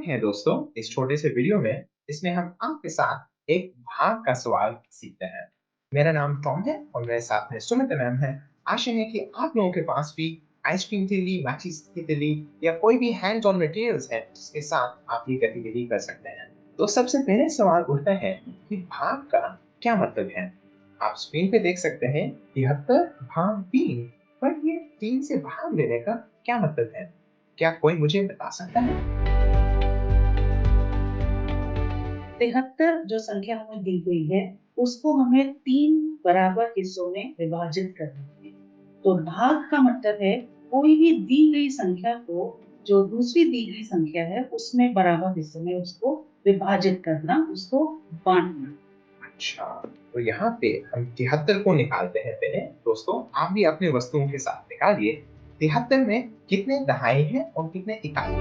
हैं दोस्तों इस छोटे से वीडियो में इसमें हम आपके साथ एक भाग का सवाल सीखते हैं। मेरा नाम टॉम है और मेरे साथ में सुमित मैम है। आशा है कि आप लोगों के पास भी आइसक्रीम तिल्ली, माचिस की तिल्ली या कोई भी हैंड्स ऑन मटेरियल्स है जिसके साथ आप ये गतिविधि कर सकते हैं। तो सबसे पहले सवाल उठता है कि भाग का क्या मतलब है। आप स्क्रीन पे देख सकते हैं 73 भाग 3, पर ये 3 से भाग लेने का क्या मतलब है? क्या कोई मुझे बता सकता है? 73 जो संख्या हमें दी गई है, उसको हमें 3 बराबर हिस्सों में विभाजित करना है। तो भाग का मतलब है कोई भी दी गई संख्या को जो दूसरी दी गई संख्या है, उसमें बराबर हिस्सों में उसको विभाजित करना, उसको बाँटना। अच्छा, तो यहाँ पे हम 73 को निकालते हैं पहले। दोस्तों, आप भी अपने वस्तुओं के साथ निकालिए। 73 में कितने दहाई हैं और कितने इकाई?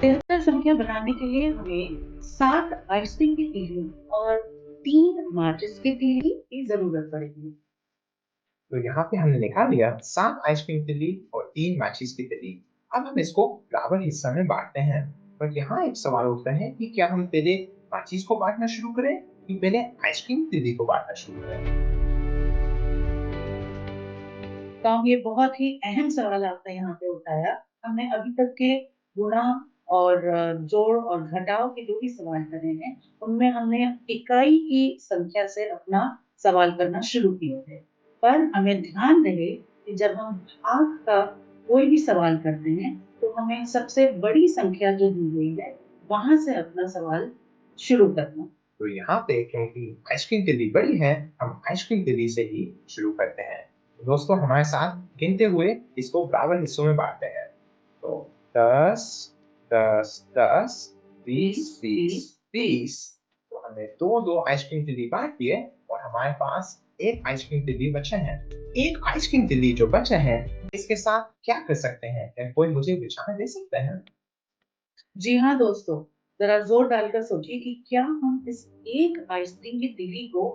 73 संख्या बनाने के लिए हमें 7 आइसक्रीम की तीली और 3 माचिस की तीली की ज़रूरत पड़ेगी। तो यहाँ पे हमने निकाल लिया 7 आइसक्रीम तिल्ली और 3 माचिस की तिल्ली। अब हम इसको बराबर हिस्सा में बाँटते हैं। पर यहाँ एक सवाल उठता है कि क्या हम पहले माचिस को बाँटना शुरू करें कि पहले आइसक्रीम तिल्ली को बाँटना शुरू करें? तो ये बहुत ही अहम सवाल आपने यहाँ पे उठाया। हमने अभी तक के गुणा और जोड़ और घटाव के जो भी सवाल करे हैं, उनमें हमने इकाई की संख्या से अपना सवाल करना शुरू किए थे। पर हमें ध्यान रहे कि जब हम भाग का कोई भी सवाल करते हैं, तो हमें सबसे बड़ी संख्या जो दी गई है, वहाँ से अपना सवाल शुरू करना। तो यहाँ पे क्योंकि आइसक्रीम तिल्ली बड़ी है, हम आइसक्रीम तिल्ली से ही शुरू करते हैं। तो दोस्तों हमारे साथ गिनते हुए इसको बराबर हिस्सों में बाँटते हैं। तो 10, 10, 10, 20, 20, 20, 30 30। तो हमने 2-2 आइसक्रीम तिल्ली बाँट दिए और हमारे पास 1 आइसक्रीम तिल्ली बचा है। 1 आइसक्रीम तिल्ली जो बचा है, इसके साथ क्या कर सकते हैं? क्या कोई मुझे विचार दे सकता है? जी हाँ दोस्तों, ज़रा ज़ोर डालकर सोचिए कि क्या हम इस एक आइसक्रीम की तीली को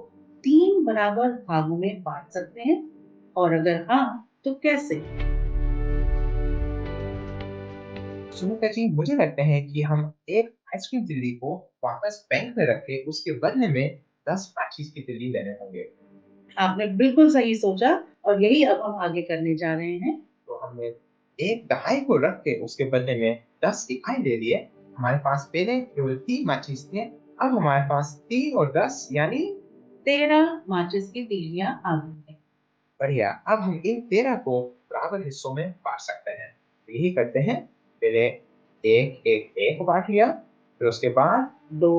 3 बराबर भागों में बाँट सकते हैं? और अगर हाँ, तो कैसे? सुनीता जी, मुझे लगता है कि हम एक आइसक्रीम तिल्ली को वापस बैंक में रख के उसके बदले में 10 माचिस की तिल्ली लेने होंगे। आपने बिल्कुल सही सोचा और यही अब हम आगे करने जा रहे हैं। तो हमने एक दहाई को रख के उसके बदले में 10 इकाई ले लिए। हमारे पास पहले केवल 3 माचिस थे, अब हमारे पास 3 और 10 यानी 13 माचिस की तीलियाँ आ गई हैं। बढ़िया। अब हम इन 13 को बराबर हिस्सों में बाँट सकते हैं। तो यही करते हैं, पहले 1, 1, 1 को बाँट लिया, फिर उसके बाद 2,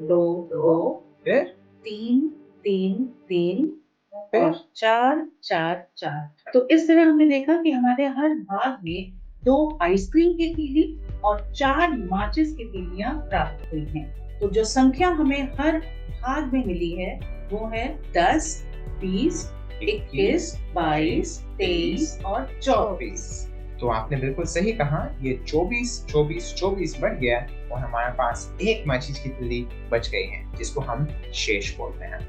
2, 2, 2, फिर 3, 3, 3 फिर और 4, 4, 4। तो इस तरह हमने देखा कि हमारे हर भाग में 2 आइसक्रीम की तीली और 4 माचिस की तीलियाँ प्राप्त हुई हैं। तो जो संख्या हमें हर भाग में मिली है, वो है 10, 20, 21, 22, 23 और 24। तो आपने बिल्कुल सही कहा, ये 24, 24, 24 बढ़ गया और हमारे पास 1 माचिस की तिल्ली बच गई है, जिसको हम शेष बोलते हैं।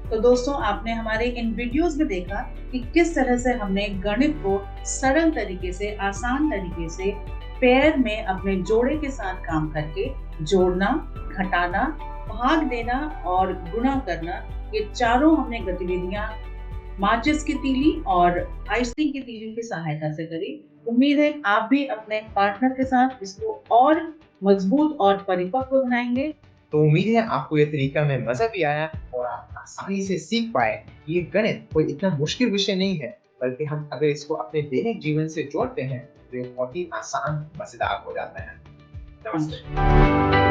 तो दोस्तों आपने हमारे इन वीडियोस में देखा कि किस तरह से हमने गणित को सरल तरीके से, आसान तरीके से पेयर में अपने जोड़े के साथ काम करके जोड़ना, घटाना, भाग देना और गुणा करना, ये चारों हमने गतिविधियां माचिस की तीली और आइसक्रीम की तीली की सहायता से करी। उम्मीद है आप भी अपने पार्टनर के साथ इसको और मजबूत और परिपक्व बनाएंगे। तो उम्मीद है आपको ये तरीका में मजा भी आया और आप आसानी से सीख पाए कि ये गणित कोई इतना मुश्किल विषय नहीं है, बल्कि हम अगर इसको अपने दैनिक जीवन से जोड़ते हैं तो ये बहुत ही आसान, मजेदार हो जाता है। नमस्ते।